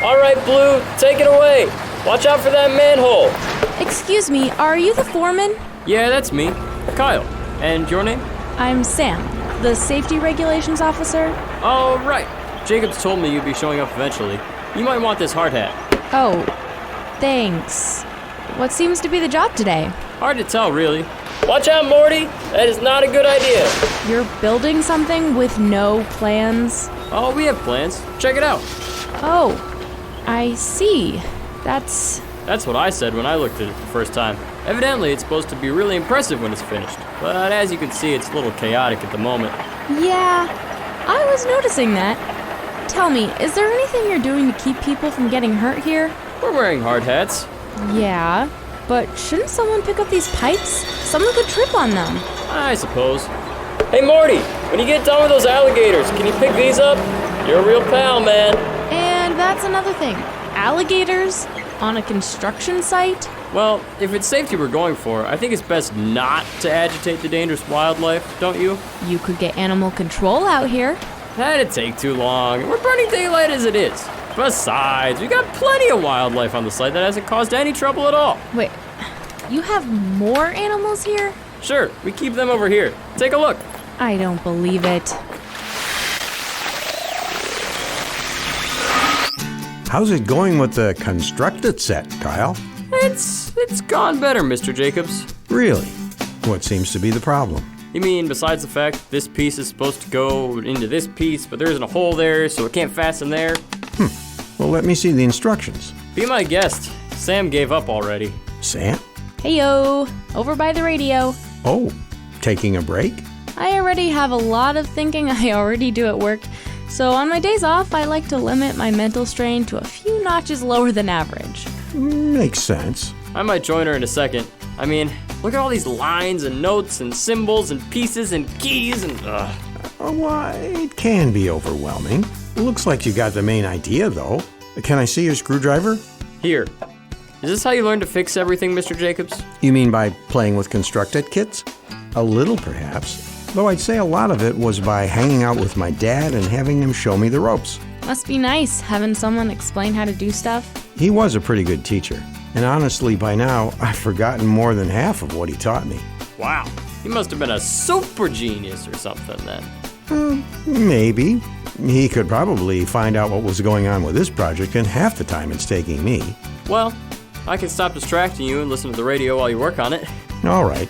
All right, Blue, take it away. Watch out for that manhole. Excuse me, are you the foreman? Yeah, that's me. Kyle. And your name? I'm Sam, the safety regulations officer. Oh, right. Jacobs told me you'd be showing up eventually. You might want this hard hat. Oh, thanks. What seems to be the job today? Hard to tell, really. Watch out, Morty. That is not a good idea. You're building something with no plans? Oh, we have plans. Check it out. Oh, I see. That's what I said when I looked at it the first time. Evidently, it's supposed to be really impressive when it's finished. But as you can see, it's a little chaotic at the moment. Yeah, I was noticing that. Tell me, is there anything you're doing to keep people from getting hurt here? We're wearing hard hats. Yeah, but shouldn't someone pick up these pipes? Someone could trip on them. I suppose. Hey, Morty, when you get done with those alligators, can you pick these up? You're a real pal, man. And that's another thing. Alligators on a construction site? Well, if it's safety we're going for, I think it's best not to agitate the dangerous wildlife, don't you? You could get animal control out here. That'd take too long. We're burning daylight as it is. Besides, we got plenty of wildlife on the site that hasn't caused any trouble at all. Wait, you have more animals here? Sure, we keep them over here. Take a look. I don't believe it. How's it going with the constructed set, Kyle? It's gone better, Mr. Jacobs. Really? What seems to be the problem? You mean besides the fact this piece is supposed to go into this piece, but there isn't a hole there, so it can't fasten there? Well, let me see the instructions. Be my guest. Sam gave up already. Sam? Heyo, over by the radio. Oh, taking a break? I already have a lot of thinking I already do at work, so on my days off, I like to limit my mental strain to a few notches lower than average. Makes sense. I might join her in a second. I mean, look at all these lines and notes and symbols and pieces and keys and Well, it can be overwhelming. Looks like you got the main idea, though. Can I see your screwdriver? Here. Is this how you learn to fix everything, Mr. Jacobs? You mean by playing with constructed kits? A little, perhaps. Though I'd say a lot of it was by hanging out with my dad and having him show me the ropes. Must be nice having someone explain how to do stuff. He was a pretty good teacher. And honestly, by now, I've forgotten more than half of what he taught me. Wow. He must have been a super genius or something then. Maybe. He could probably find out what was going on with this project in half the time it's taking me. Well, I can stop distracting you and listen to the radio while you work on it. All right.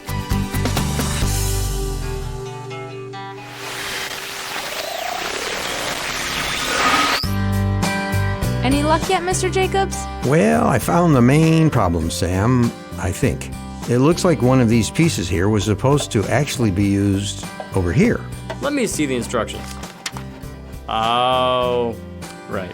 Any luck yet, Mr. Jacobs? Well, I found the main problem, Sam, I think. It looks like one of these pieces here was supposed to actually be used over here. Let me see the instructions. Oh, right.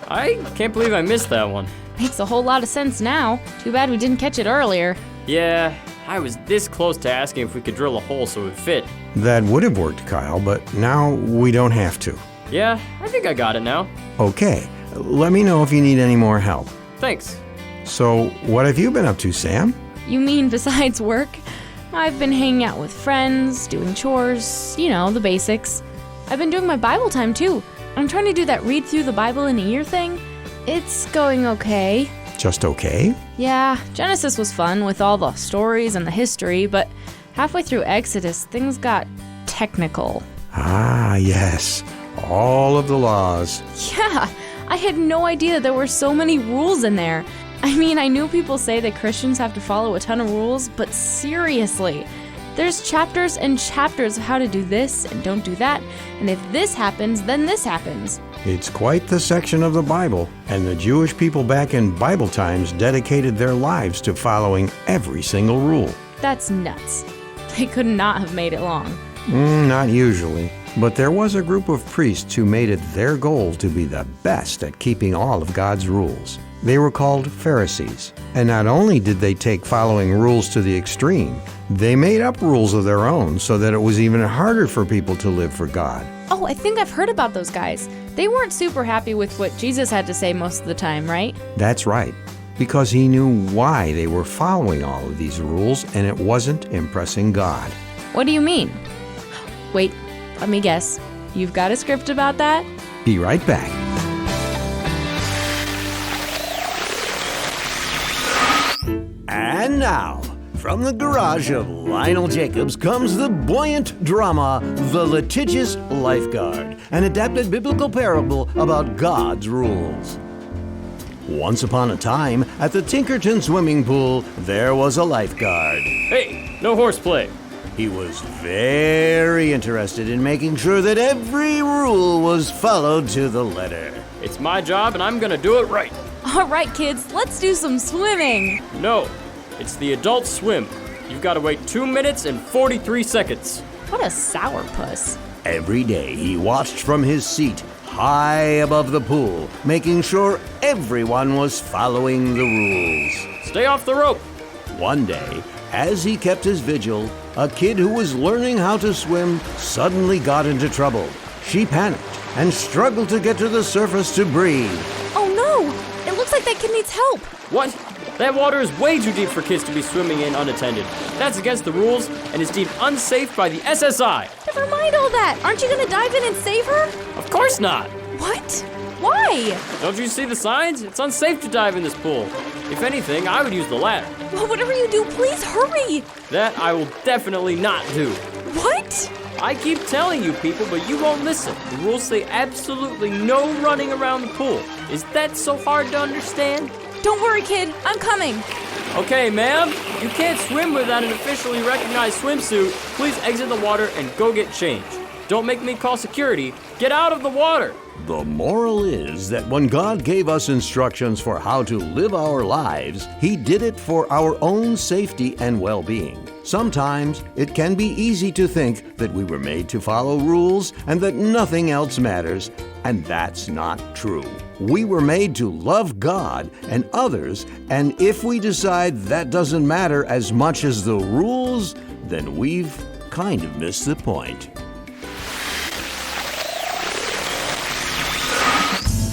I can't believe I missed that one. Makes a whole lot of sense now. Too bad we didn't catch it earlier. Yeah, I was this close to asking if we could drill a hole so it would fit. That would have worked, Kyle, but now we don't have to. Yeah, I think I got it now. Okay, let me know if you need any more help. Thanks. So, what have you been up to, Sam? You mean besides work? I've been hanging out with friends, doing chores, the basics. I've been doing my Bible time too. I'm trying to do that read through the Bible in a year thing. It's going okay. Just okay? Yeah, Genesis was fun with all the stories and the history, but halfway through Exodus, things got technical. Ah, yes. All of the laws. Yeah, I had no idea there were so many rules in there. I mean, I knew people say that Christians have to follow a ton of rules, but seriously, there's chapters and chapters of how to do this and don't do that, and if this happens, then this happens. It's quite the section of the Bible, and the Jewish people back in Bible times dedicated their lives to following every single rule. That's nuts. They could not have made it long. Not usually, but there was a group of priests who made it their goal to be the best at keeping all of God's rules. They were called Pharisees, and not only did they take following rules to the extreme, they made up rules of their own so that it was even harder for people to live for God. Oh, I think I've heard about those guys. They weren't super happy with what Jesus had to say most of the time, right? That's right, because he knew why they were following all of these rules, and it wasn't impressing God. What do you mean? Wait, let me guess. You've got a script about that? Be right back. And now, from the garage of Lionel Jacobs comes the buoyant drama, The Litigious Lifeguard, an adapted biblical parable about God's rules. Once upon a time, at the Tinkerton swimming pool, there was a lifeguard. Hey, no horseplay. He was very interested in making sure that every rule was followed to the letter. It's my job and I'm gonna do it right. All right, kids, let's do some swimming. No, it's the adult swim. You've got to wait 2 minutes and 43 seconds. What a sourpuss. Every day he watched from his seat high above the pool, making sure everyone was following the rules. Stay off the rope. One day, as he kept his vigil, a kid who was learning how to swim suddenly got into trouble. She panicked and struggled to get to the surface to breathe. Oh no! It looks like that kid needs help. What? That water is way too deep for kids to be swimming in unattended. That's against the rules and is deemed unsafe by the SSI. Never mind all that. Aren't you gonna dive in and save her? Of course not. What? Why? Don't you see the signs? It's unsafe to dive in this pool. If anything, I would use the ladder. Well, whatever you do, please hurry. That I will definitely not do. What? I keep telling you people, but you won't listen. The rules say absolutely no running around the pool. Is that so hard to understand? Don't worry, kid. I'm coming. Okay, ma'am, you can't swim without an officially recognized swimsuit. Please exit the water and go get changed. Don't make me call security. Get out of the water. The moral is that when God gave us instructions for how to live our lives, He did it for our own safety and well-being. Sometimes it can be easy to think that we were made to follow rules and that nothing else matters, and that's not true. We were made to love God and others, and if we decide that doesn't matter as much as the rules, then we've kind of missed the point.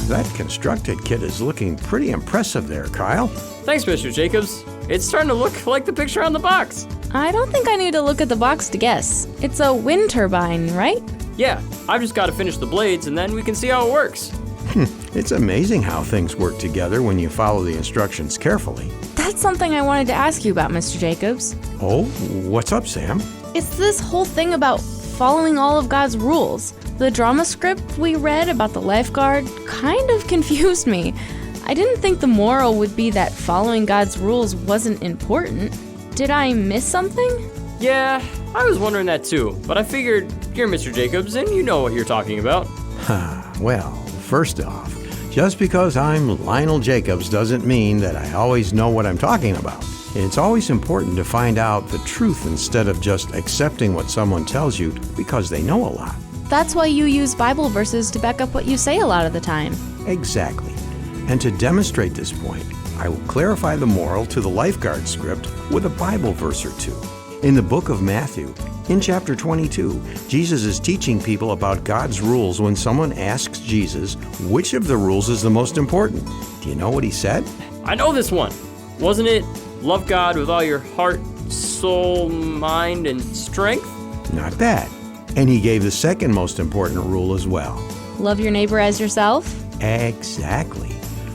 That constructed kit is looking pretty impressive there, Kyle. Thanks, Mr. Jacobs. It's starting to look like the picture on the box. I don't think I need to look at the box to guess. It's a wind turbine, right? Yeah, I've just got to finish the blades and then we can see how it works. It's amazing how things work together when you follow the instructions carefully. That's something I wanted to ask you about, Mr. Jacobs. Oh, what's up, Sam? It's this whole thing about following all of God's rules. The drama script we read about the lifeguard kind of confused me. I didn't think the moral would be that following God's rules wasn't important. Did I miss something? Yeah, I was wondering that too, but I figured you're Mr. Jacobs and you know what you're talking about. Well, first off, just because I'm Lionel Jacobs doesn't mean that I always know what I'm talking about. It's always important to find out the truth instead of just accepting what someone tells you because they know a lot. That's why you use Bible verses to back up what you say a lot of the time. Exactly. And to demonstrate this point, I will clarify the moral to the lifeguard script with a Bible verse or two. In the book of Matthew, in chapter 22, Jesus is teaching people about God's rules when someone asks Jesus which of the rules is the most important. Do you know what he said? I know this one. Wasn't it love God with all your heart, soul, mind, and strength? Not bad. And he gave the second most important rule as well. Love your neighbor as yourself? Exactly.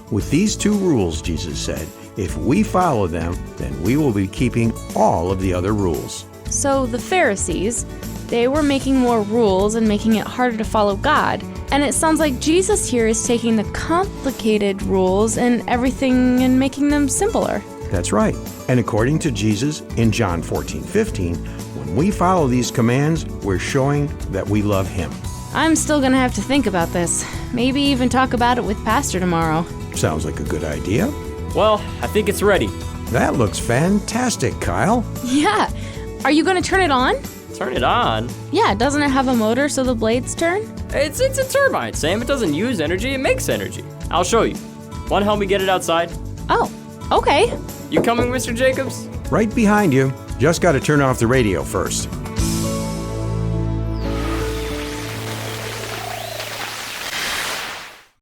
With these two rules, Jesus said, if we follow them, then we will be keeping all of the other rules. So the Pharisees, they were making more rules and making it harder to follow God. And it sounds like Jesus here is taking the complicated rules and everything and making them simpler. That's right. And according to Jesus in John 14:15, when we follow these commands, we're showing that we love him. I'm still gonna have to think about this. Maybe even talk about it with Pastor tomorrow. Sounds like a good idea. Well, I think it's ready. That looks fantastic, Kyle. Yeah. Are you gonna turn it on? Turn it on. Yeah, doesn't it have a motor so the blades turn? It's a turbine, Sam. It doesn't use energy, it makes energy. I'll show you. Want to help me get it outside? Oh, okay. You coming, Mr. Jacobs? Right behind you. Just got to turn off the radio first.